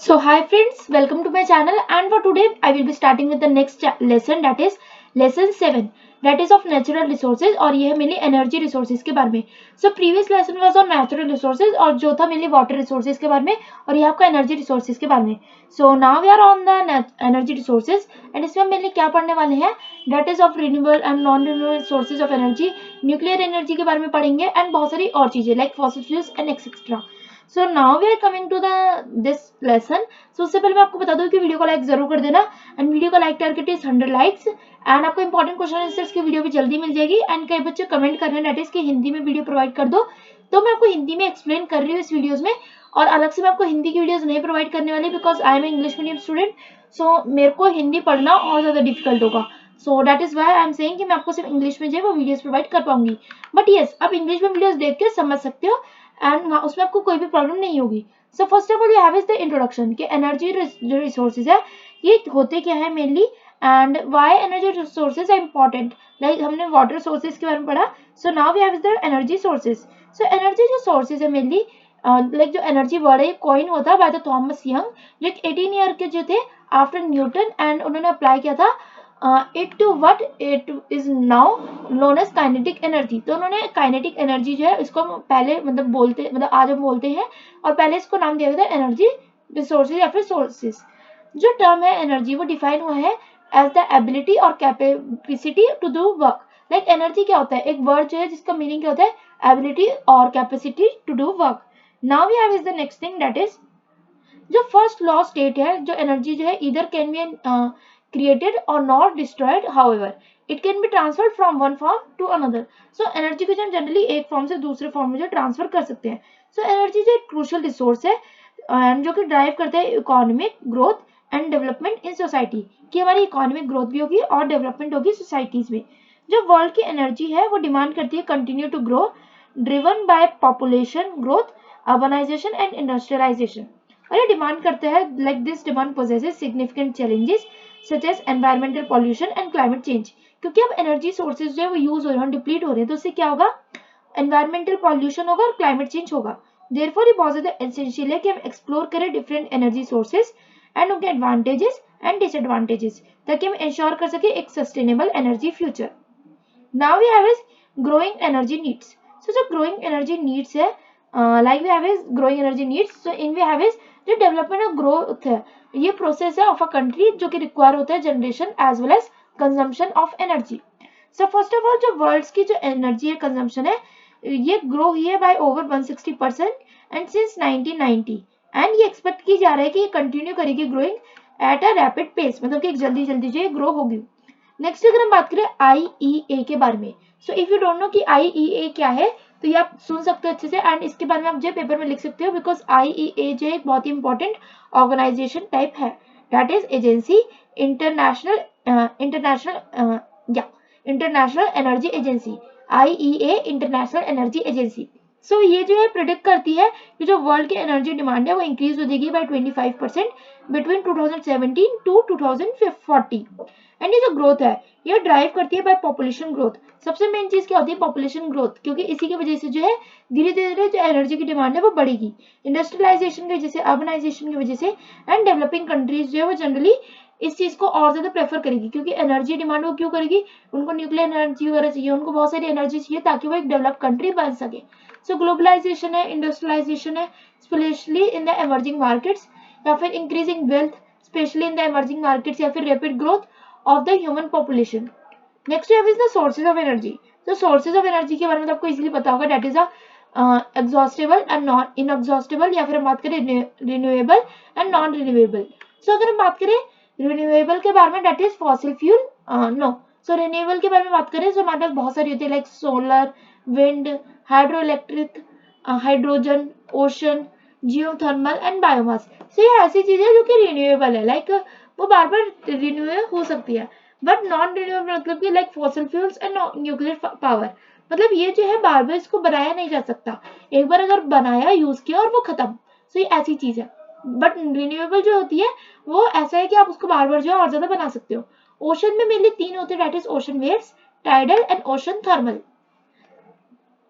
So hi friends, welcome to my channel, and for today I will be starting with the next lesson, that is lesson 7, that is of natural resources, और ये है mainly energy resources के बारे में. So previous lesson was on natural resources और जो था mainly water resources के बारे में, और ये आपका एनर्जी रिसोर्सेज के बारे में. So now we are on the energy resources and इसमें हम मेनली क्या पढ़ने वाले हैं, that is of renewable and non renewable sources of energy. Nuclear energy के बारे में पढ़ेंगे एंड बहुत सारी और चीजें like fossil fuels and etcetera. So now we are coming to the this lesson. सो उससे पहले मैं आपको बता दूं कि वीडियो को लाइक जरूर कर देना एंड वीडियो का like target is 100 likes and आपको इंपॉर्टेंट क्वेश्चन आंसर्स की वीडियो भी जल्दी मिल जाएगी. एंड कई बच्चे कमेंट कर रहे हैं दैट इज कि हिंदी में वीडियो प्रोवाइड कर दो, तो मैं आपको हिंदी में एक्सप्लेन कर रही हूँ इस वीडियोज में, और अलग से मैं आपको हिंदी की वीडियोज नहीं प्रोवाइड करने वाली because I am English medium student. So मेरे को हिंदी पढ़ना और ज्यादा डिफिकल्ट होगा. So that is why I am saying कि मैं आपको सिर्फ इंग्लिश में जो है वो वीडियोस प्रोवाइड कर पाऊंगी. बट यस, आप इंग्लिश में वीडियोस देख के समझ सकते हो एंड उसमें आपको कोई भी प्रॉब्लम नहीं होगी. So first of all you have is the introduction कि एनर्जी जो रिसोर्सेज है ये होते क्या है mainly and why energy resources are important. Like हमने वाटर सोर्सेज के बारे में पढ़ा. So now we have is the energy sources. So energy जो सोर्सेज है मेनली लाइक जो एनर्जी वर्ड है कॉइन होता है बाय द थॉमस यंग, जो 18 ईयर के जो थे आफ्टर न्यूटन, एंड उन्होंने अप्लाई किया था it to what it is now known as kinetic energy. तो उन्होंने काइनेटिक एनर्जी जो है इसको पहले मतलब आज हम बोलते हैं, और पहले इसको नाम दिया गया था एनर्जी रिसोर्सेज या फिर सोर्सेज. जो टर्म है एनर्जी वो डिफाइन हुआ है एज द एबिलिटी और capacity to do work. Like energy क्या होता है, एक वर्ड जो है जिसका मीनिंग क्या होता है एबिलिटी और capacity to do work. Now we have is the next thing that is जो फर्स्ट लॉ स्टेट है, जो एनर्जी जो है इधर can be created or not destroyed, however it can be transferred from one form to another. So energy को जो generally एक form से दूसरे फॉर्म में जो ट्रांसफर कर सकते हैं. सो एनर्जी जो एक क्रूशियल रिसोर्स है जो कि ड्राइव करते हैं economic growth and development in society, कि हमारी इकोनॉमिक ग्रोथ भी होगी और डेवलपमेंट होगी सोसाइटीज में. जो वर्ल्ड की एनर्जी है वो डिमांड करती है continue to grow driven by population growth, urbanisation and industrialisation. और ये डिमांड करते हैं like this demand possesses significant challenges such as environmental pollution and climate change. क्योंकि अब एनर्जी सोर्सेज जो है वो यूज हो रहे हैं, डिप्लीट हो रहे हैं, तो उससे क्या होगा, एनवायरमेंटल पॉल्यूशन होगा और क्लाइमेट चेंज होगा. देयरफॉर ये बहुत ज्यादा एसेंशियल है कि हम एक्सप्लोर करें डिफरेंट एनर्जी सोर्सेज एंड उनके एडवांटेजेस एंड डिसएडवांटेजेस, ताकि हम इंश्योर कर सके एक sustainable energy future. Now we have is growing energy needs. So जो ग्रोइंग एनर्जी नीड्स है like we have is growing energy needs. So in we have is जो development और growth है, ये प्रोसेस है ऑफ अ कंट्री जो कि require होता है generation as well as consumption of energy. So first of all जो वर्ल्ड की जो एनर्जी है कंजम्पशन है ये ग्रो हुई है by over 160% and since 1990, and ये एक्सपेक्ट की जा रहा है कि ये कंटिन्यू करेगी growing at a rapid pace, मतलब कि जल्दी जल्दी जो ग्रो होगी. नेक्स्ट अगर हम बात करें आईईए के बारे में. So if you don't know कि आईईए क्या है तो ये आप सुन सकते हो अच्छे से एंड इसके बारे में आप जो पेपर में लिख सकते हो, बिकॉज आईईए जो एक बहुत ही इंपॉर्टेंट ऑर्गेनाइजेशन टाइप है. That is agency international energy agency, IEA international energy agency. So ये जो है प्रिडिक्ट करती है कि जो वर्ल्ड की एनर्जी डिमांड है वो इंक्रीज हो जाएगी बाय 25% बिटवीन 2017 टू 2040. एंड ये जो ग्रोथ है ये ड्राइव करती है बाय पॉपुलेशन ग्रोथ. सबसे मेन चीज क्या होती है, पॉपुलेशन ग्रोथ, क्योंकि इसी की वजह से जो है धीरे धीरे जो एनर्जी की डिमांड है वो बढ़ेगी, इंडस्ट्रियलाइजेशन की वजह से, अर्बनाइजेशन की वजह से, एंड डेवलपिंग कंट्रीज जो है वो जनरली इस चीज को और ज्यादा प्रेफर करेगी. क्योंकि एनर्जी डिमांड वो क्यों करेगी, उनको न्यूक्लियर एनर्जी वगैरह चाहिए, उनको बहुत सारी एनर्जी चाहिए ताकि वो एक डेवलप कंट्री बन सके. सो ग्लोबलाइजेशन है, इंडस्ट्रियलाइजेशन है, specially in the emerging markets, या फिर increasing wealth specially in the emerging markets, या फिर rapid growth of the human population. Next है द सोर्सेज ऑफ एनर्जी. तो सोर्सेज ऑफ एनर्जी के बारे में तो आपको इजीली पता होगा, that is exhaustible and non inexhaustible, या फिर हम बात करें रिन्यूएबल एंड नॉन रिन्यूएबल. सो अगर हम बात करें रिन्यूएबल के बारे में that is fossil fuel no. So renewable के बारे में बात करें तो हमारे पास बहुत सारी होती है like solar, wind, hydroelectric, hydrogen, ocean, geothermal and biomass. So ये ऐसी चीजें जो कि रिन्यूएबल है, लाइक वो बार बार रिन्यू हो सकती है. बट नॉन रिन्यूएबल मतलब कि like fossil fuels and nuclear power, मतलब ये जो है बार बार इसको बनाया नहीं जा सकता, एक बार अगर बनाया यूज किया और वो खत्म. सो ये ऐसी चीज है. बट रिन्यूएबल जो होती है वो ऐसा है कि आप उसको बार बार जो है और ज्यादा बना सकते हो. ओशन में मेनली तीन होते हैं, that is ocean waves, tidal and ocean thermal.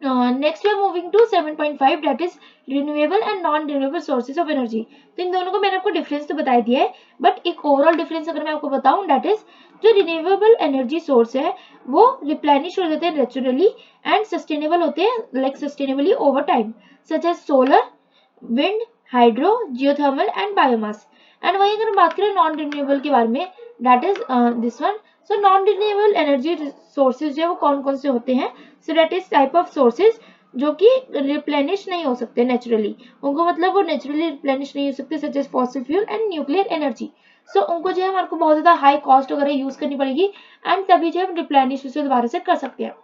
Next we are moving to 7.5 that is renewable and non renewable sources of energy. तो इन दोनों को मैंने आपको डिफरेंस तो बता दिया है, बट एक ओवरऑल डिफरेंस अगर मैं आपको बताऊं दैट इज जो रिन्यूएबल एनर्जी सोर्स है वो रिप्लेनिश हो जाते हैं नेचुरली एंड सस्टेनेबल होते हैं like sustainably over time, such as solar, wind, hydro, geothermal and biomass. And वही अगर हम बात करें नॉन रिन्यूएबल के बारे में that is this one. So non renewable energy sources जो है वो कौन कौन से होते हैं? सो that is type of sources जो कि रिप्लेनिश नहीं हो सकते नेचुरली, उनको मतलब वो नेचुरली रिप्लेनिश नहीं हो सकते, such as fossil fuel and nuclear energy. So उनको जो है हमारे को बहुत ज्यादा हाई कॉस्ट वगैरह यूज करनी पड़ेगी एंड तभी जो हम रिप्लेनिश उसे दोबारा से कर सकते हैं।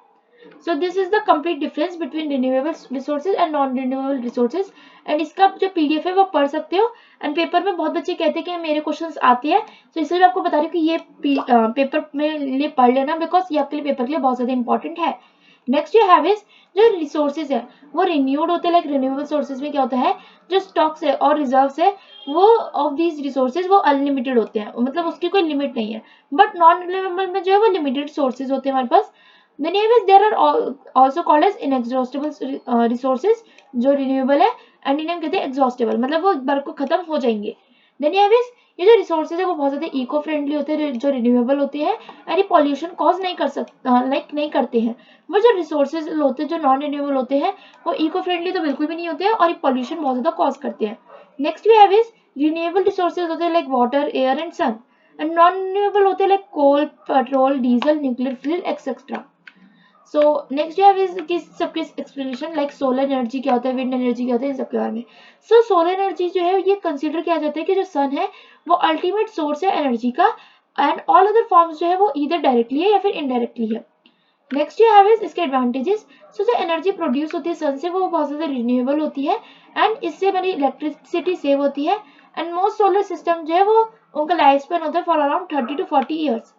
So this is the complete difference between renewable resources and non-renewable resources and इसका जो PDF है वो पढ़ सकते हो एंड पेपर में बहुत बच्चे कहते हैं कि मेरे क्वेश्चंस आते हैं, तो इसलिए मैं आपको बता रही हूँ कि ये पेपर में लिए पढ़ लेना बिकॉज ये आपके लिए पेपर के लिए बहुत ज्यादा इंपॉर्टेंट है। नेक्स्ट यू हैव इज जो रिसोर्सेज है वो रिन्यूड होते हैं, लाइक रिन्यूएबल सोर्सेज में क्या होता है जो स्टॉक्स है और रिजर्व्स है वो ऑफ दीज रिसोर्सेज वो अनलिमिटेड होते हैं, मतलब उसकी कोई लिमिट नहीं है। बट नॉन रिन्यूएबल में जो है वो लिमिटेड सोर्सेज होते हैं हमारे पास। The name is there are also called as inexhaustible resources जो renewable है एंड इन्हें हम कहते हैं exhaustible, मतलब वो एक बार को खत्म हो जाएंगे। Then you have is ये जो रिसोर्सेज है वो बहुत ज्यादा इको फ्रेंडली होते हैं जो रिन्यूएबल होते हैं एंड ये पॉल्यूशन कॉज नहीं कर सकता लाइक नहीं करते हैं। वो जो रिसोर्सेज होते हैं जो नॉन रिन्यूएबल होते हैं वो इको फ्रेंडली तो बिल्कुल भी नहीं होते हैं और ये पॉल्यूशन बहुत ज्यादा कॉज करते हैं। Next we have is renewable resources होते हैं like water, air and sun and non renewable होते हैं like coal, petrol, diesel, nuclear fuel etcetera. So next है किस सबके एक्सप्लेनेशन लाइक सोलर एनर्जी क्या होता है, विंड एनर्जी क्या होता है, इन सबके बारे में। सो सोलर एनर्जी जो है ये कंसीडर किया जाता है कि जो सन है वो अल्टीमेट सोर्स है एनर्जी का एंड ऑल अदर फॉर्म्स जो है वो इधर डायरेक्टली है या फिर इनडायरेक्टली है। नेक्स्ट यू हैव इज इसके एडवांटेजेस। सो जो एनर्जी प्रोड्यूस होती है सन से वो बहुत ज्यादा रिन्यूएबल होती है एंड इससे हमारी इलेक्ट्रिसिटी सेव होती है एंड मोस्ट सोलर सिस्टम जो है वो उनका लाइफ स्पेन होता है for around 30 to 40 years.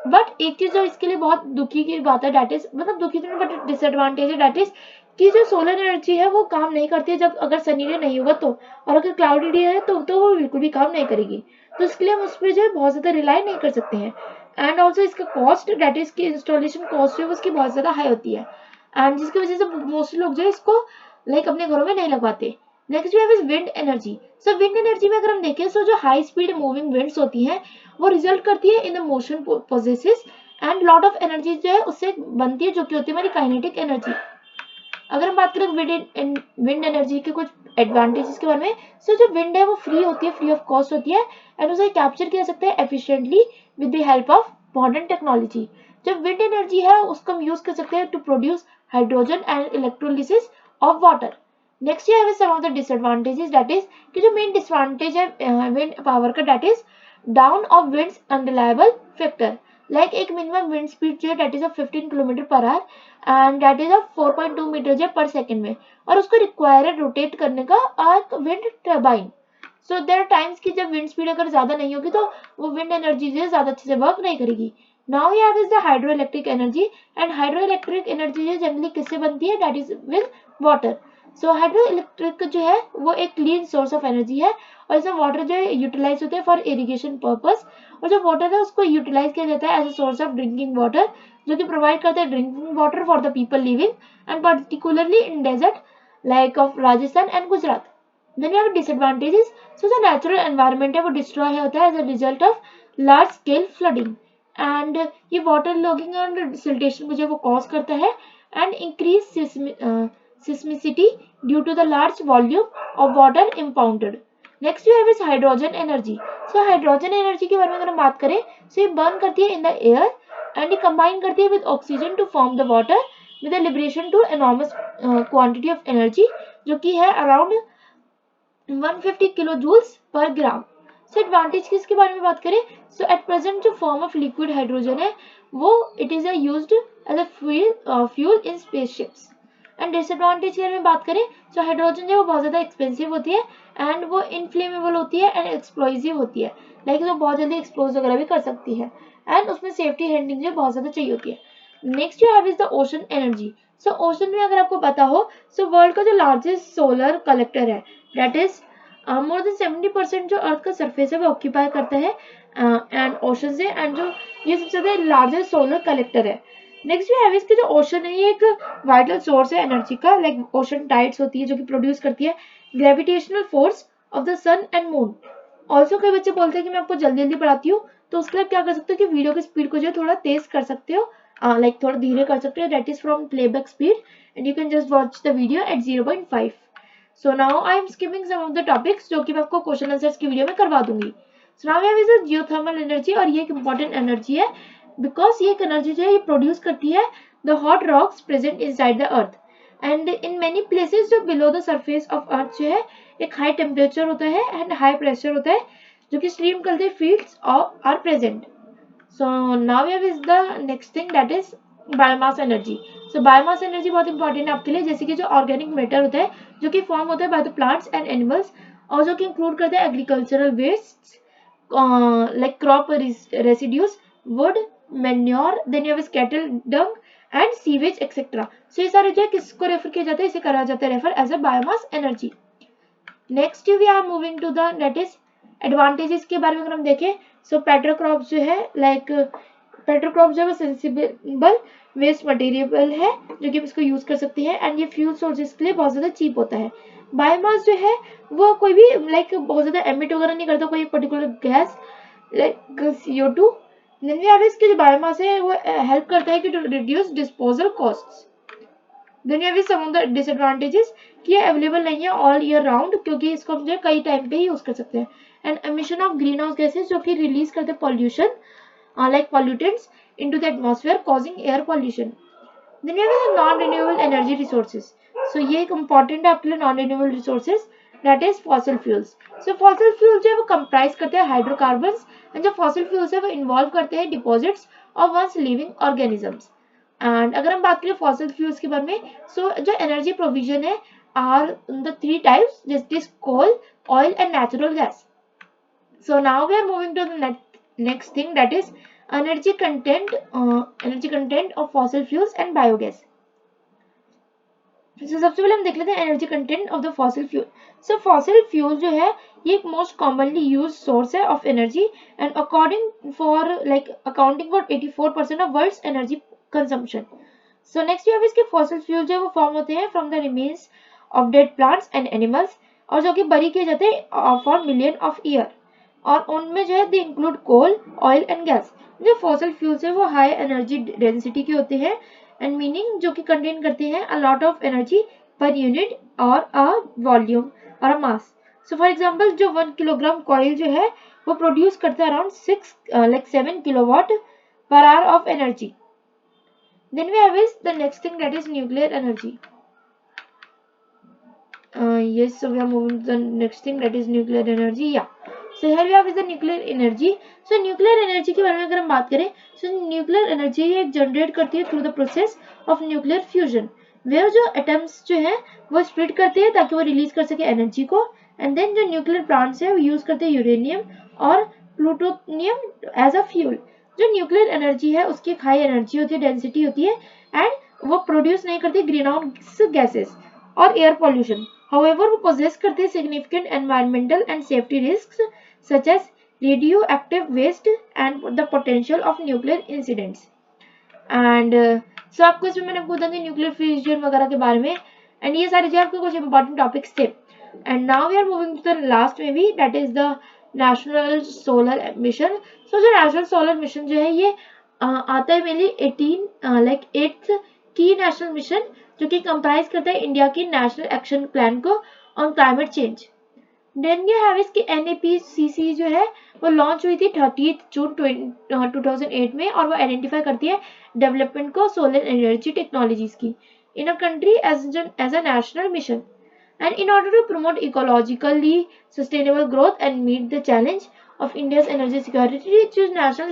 But एक चीज जो इसके लिए बहुत दुखी की बात है दैट इज मतलब दुखी तो नहीं बट डिसएडवांटेज है दैट इज कि जो सोलर एनर्जी है वो काम नहीं करती है जब अगर सनी डे नहीं होगा तो, और अगर क्लाउडी डे है तो वो बिल्कुल भी काम नहीं करेगी, तो इसके लिए हम उस पर जो है बहुत ज्यादा रिलाई नहीं कर सकते हैं। एंड ऑल्सो इसका कॉस्ट दैट इज की इंस्टॉलेशन कॉस्ट है उसकी बहुत ज्यादा हाई होती है एंड जिसकी वजह से मोस्टली लोग जो है इसको लाइक अपने घरों में नहीं लगवाते। Next we have is wind energy. So wind energy में अगर हम देखें सो जो हाई स्पीड मूविंग विंड्स होती हैं वो रिजल्ट करती है in the motion processes and lot of energy जो है उससे बनती है जो कि होती है हमारी काइनेटिक एनर्जी। अगर हम बात करें विंड एनर्जी के कुछ एडवांटेजेस के बारे में, सो जो विंड है वो फ्री होती है, फ्री ऑफ कॉस्ट होती है एंड उसे कैप्चर किया जा सकता है efficiently with the help of modern technology. जब विंड एनर्जी है उसको हम यूज कर सकते हैं to produce hydrogen and electrolysis of water. Next ये है some of the disadvantages that is कि जो मेन डिसएडवांटेज है विंड पावर का that is down of winds unreliable factor, like एक मिनिमम विंड स्पीड जो है that is of 15 kilometre per hour and that is of 4.2 metre जो पर second में, और उसको रिक्वायर है रोटेट करने का एक wind turbine. So there are times कि जब विंड स्पीड अगर ज्यादा नहीं होगी तो वो विंड एनर्जी जो है ज्यादा अच्छे से वर्क नहीं करेगी। Now we have is the hydro electric energy and hydro electric energy जो जनरली किससे बनती है that is with water. So hydro electric जो है वो एक क्लीन सोर्स ऑफ एनर्जी है और इसमें वाटर जो है यूटिलाइज होते हैं फॉर इरिगेशन पर्पस, और जो वाटर है उसको यूटिलाइज किया जाता है as a source of drinking water जो कि प्रोवाइड करता है drinking water for the people living and particularly in desert like of Rajasthan and Gujarat. Then we have disadvantages. So जो नेचुरल एनवायरनमेंट है वो डिस्ट्रॉय होता है as a result of large scale flooding and ये वाटर लॉगिंग एंड सिल्टेशन मुझे वो cause करता है and increase seismicity due to the large volume of water impounded. Next you have is hydrogen energy. So hydrogen energy के बारे में अगर हम बात करें so ये burn करती है in the air and ये combine करती है with oxygen to form the water with a liberation to enormous quantity of energy जो कि है around 150 kilojoules per gram. So advantage किसके बारे में बात करें so at present जो form of liquid hydrogen है वो it is used as a fuel in spaceships. And disadvantage की में बात करें तो हाइड्रोजन जो है वो बहुत ज्यादा एक्सपेंसिव होती है एंड वो इनफ्लेमेबल होती है एंड एक्सप्लोजिव होती है, लाइक वो बहुत जल्दी एक्सप्लोज वगैरह भी कर सकती है एंड उसमें सेफ्टी हैंडलिंग जो बहुत ज्यादा चाहिए होती है। Next you have is the ocean energy. So ocean में अगर आपको पता हो सो वर्ल्ड का जो लार्जेस्ट सोलर कलेक्टर है दैट इज मोर देन 70% जो अर्थ का सरफेस है वो ऑक्यूपाई करता है एंड ओशन से एंड जो ये सबसे ज्यादा लार्जेस्ट सोलर कलेक्टर है। नेक्स्ट भी है इसके जो ओशन है ये एक वाइटल सोर्स है एनर्जी का, लाइक ओशन टाइड्स होती है जो कि प्रोड्यूस करती है gravitational force of the sun and moon. Also कई बच्चे बोलते हैं कि मैं आपको जल्दी जल्दी पढ़ाती हूँ, तो उसके लिए आप क्या कर सकते हो कि वीडियो की स्पीड को जो है थोड़ा तेज कर सकते हो, लाइक थोड़ा धीरे कर सकते हो, that is from playback speed and you can just watch the video at 0.5। So now I am skimming some of the topics जो कि मैं आपको क्वेश्चन आंसर्स की वीडियो में करवा दूंगी। So now we have is geothermal energy, और ये एक इंपॉर्टेंट एनर्जी है बिकॉज ये एक एनर्जी जो है ये प्रोड्यूस करती है the hot rocks present inside the earth and in many places जो below the surface of earth जो है एक हाई टेम्परेचर होता है एंड हाई प्रेशर होता है जो कि स्ट्रीम करते fields are present. So now we have is the next thing that is biomass energy. So biomass energy बहुत इंपॉर्टेंट है आपके लिए, जैसे कि जो ऑर्गेनिक मैटर होता है जो कि फॉर्म होता है by the plants and animals और जो कि इंक्लूड करते हैं agricultural waste like crop residues, wood, manure, then you have cattle dung and sewage etcetera. So ये सारे जो है किसको रेफर किया जाता है, इसे करा जाता है refer as a biomass energy. Next we are moving to the that is advantages के बारे में अगर हम देखें, सो पेट्रोक्रॉप जो है लाइक पेट्रोक्रॉप जो है वो सेंसिबल वेस्ट मटेरियल है जो कि हम इसको यूज कर सकते हैं एंड ये फ्यूल सोर्सेज के लिए बहुत ज्यादा चीप होता है। बायोमास जो है वो कोई भी लाइक बहुत ज्यादा एमिट वगैरह नहीं करता कोई particular gas like CO2। Then we have इसके जो बायोमास है वो हेल्प करता है कि to reduce disposal costs. Then we have some of the disadvantages कि ये अवेलेबल नहीं है ऑल ईयर राउंड क्योंकि इसको हम जो है कई टाइम पे ही यूज कर सकते हैं and emission of green house gases जो कि रिलीज करते हैं pollution like pollutants into the atmosphere causing air pollution. Then we have the non-renewable energy resources. So ये एक important है आपके लिए non-renewable resources that is fossil fuels. So fossil fuels जो है वो comprise करते हैं hydrocarbons and जो fossil fuels है वो involve करते हैं deposits of once living organisms. And अगर हम बात करें fossil fuels के बारे में, so जो energy provision है are the three types, just is coal, oil and natural gas. So now we are moving to the next thing that is energy content of fossil fuels and biogas. So सबसे पहले हम देख लेते हैं energy content of the fossil fuel. So fossil fuel जो है ये एक मोस्ट कॉमनली यूज सोर्स है of energy and according for like accounting for 84% of world's energy consumption. So next we इसके फॉसिल फ्यूल जो है वो फॉर्म होते हैं from the remains of dead plants and animals और जो कि बरी किए जाते हैं फॉर मिलियन ऑफ ईयर और उनमें जो है they include coal, oil and gas. जो फॉसिल फ्यूल्स है वो हाई एनर्जी डेंसिटी के होते हैं एंड मीनिंग जो कि कंटेन करते हैं a lot of energy per unit और अ वॉल्यूम और अ मास। सो फॉर एग्जांपल जो 1 किलोग्राम कॉइल जो है वो प्रोड्यूस करता है around 7 kilowatt per hour of energy. Then we have is the next thing that is nuclear energy. yes, so we are moving to the next thing that is nuclear energy. Yeah, so here we have is the nuclear energy. So nuclear energy के बारे में अगर हम बात करें, so nuclear energy ये generate करती है through the process of nuclear fusion, where जो atoms जो है वो स्प्लिट करते हैं ताकि वो रिलीज कर सके एनर्जी को एंड देन जो न्यूक्लियर प्लांट्स है वो यूज करते हैं यूरेनियम और प्लूटोनियम एज अ फ्यूल। जो न्यूक्लियर एनर्जी है उसकी एक हाई एनर्जी होती है, डेंसिटी होती है एंड वो प्रोड्यूस नहीं करती ग्रीन हाउस गैसेस और एयर पॉल्यूशन। However, वो possess करते हैं significant environmental and safety risks such as radioactive waste and the potential of nuclear incidents. And so आपको इसमें मैंने बता दी न्यूक्लियर फ्यूजन वगैरह के बारे में एंड ये सारे जो आपके कुछ इंपॉर्टेंट टॉपिक्स थे। And now we are moving to the last में भी that is the national solar mission. So जो नेशनल सोलर मिशन जो है ये आता है मेनली 8th की नेशनल मिशन जो कि कंप्राइज करता है इंडिया की नेशनल एक्शन प्लान को on climate change. Then you have इसकी NAPCC जो है वो लॉन्च हुई थी 30 जून 2008 में और वो आइडेंटिफाई करती है डेवलपमेंट को सोलर एनर्जी टेक्नोलॉजीज की in a country as a national mission and in order to promote ecologically sustainable growth and meet the challenge of India's energy security. जो नेशनल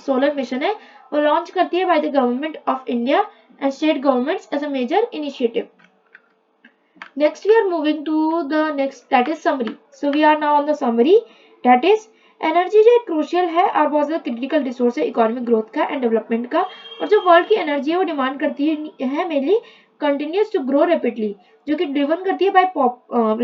सोलर मिशन है वो launch करती है by the government of India and state governments as a major initiative. Next we are moving to the next that is summary. So we are now on the summary that is energy जो crucial है और बहुत ज्यादा critical resource है economic growth का and development का और जो वर्ल्ड की एनर्जी है वो डिमांड करती है mainly continues to grow rapidly जो कि ड्रिवन करती है by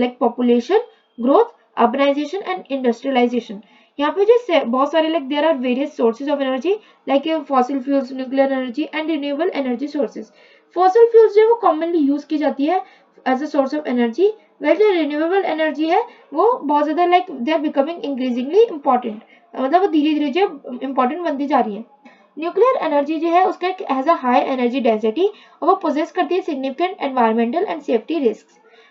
like population growth, urbanisation and industrialisation. यहाँ पे जो बहुत सारे like there are various sources of energy like fossil fuels, nuclear energy and renewable energy sources. Fossil fuels जो है वो कॉमनली यूज की जाती है as a source of energy, well जो रिन्यूएबल एनर्जी है वो बहुत ज्यादा like they are becoming increasingly important, मतलब वो धीरे धीरे जो इम्पोर्टेंट बनती जा रही है। न्यूक्लियर एनर्जी जो है उसका एक has a high energy density और वो पोजेस करती है significant environmental and safety risk.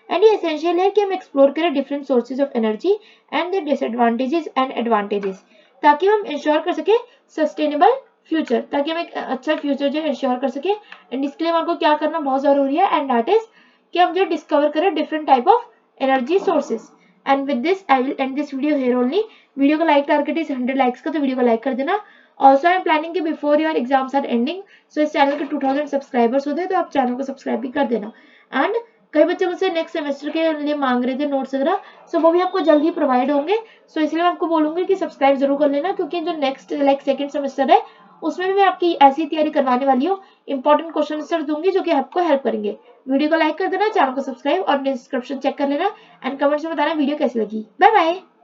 And ये एसेंशियल है कि हम एक्सप्लोर करें different sources of energy and their disadvantages and advantages, ताकि हम इंश्योर कर सके सस्टेनेबल फ्यूचर, ताकि हम एक अच्छा फ्यूचर जो इंश्योर कर सके। एंड इसके लिए हमको क्या करना बहुत जरूरी है, एंड दैट इज कि हम जो डिस्कवर करें different type of energy sources. And with this I will end this video here only. Video का लाइक टारगेट इज 100 लाइक्स का, तो वीडियो को लाइक कर देना। ऑल्सो आई एम प्लानिंग कि before your exams are ending, so इस channel के 2000 subscribers होते हैं तो आप चैनल को सब्सक्राइब भी कर देना। एंड कई बच्चे मुझसे नेक्स्ट सेमेस्टर के लिए मांग रहे थे नोट्स वगैरह, सो वो भी आपको जल्द ही प्रोवाइड होंगे। सो इसलिए मैं आपको बोलूंगी कि सब्सक्राइब जरूर कर लेना, क्योंकि जो नेक्स्ट लाइक सेकंड सेमेस्टर है उसमें भी मैं आपकी ऐसी तैयारी करवाने वाली हूँ, इंपॉर्टेंट क्वेश्चन आंसर दूंगी जो कि आपको हेल्प करेंगे। वीडियो को लाइक कर देना, चैनल को सब्सक्राइब और डिस्क्रिप्शन चेक कर लेना, एंड कमेंट्स में बताना वीडियो कैसी लगी। Bye bye.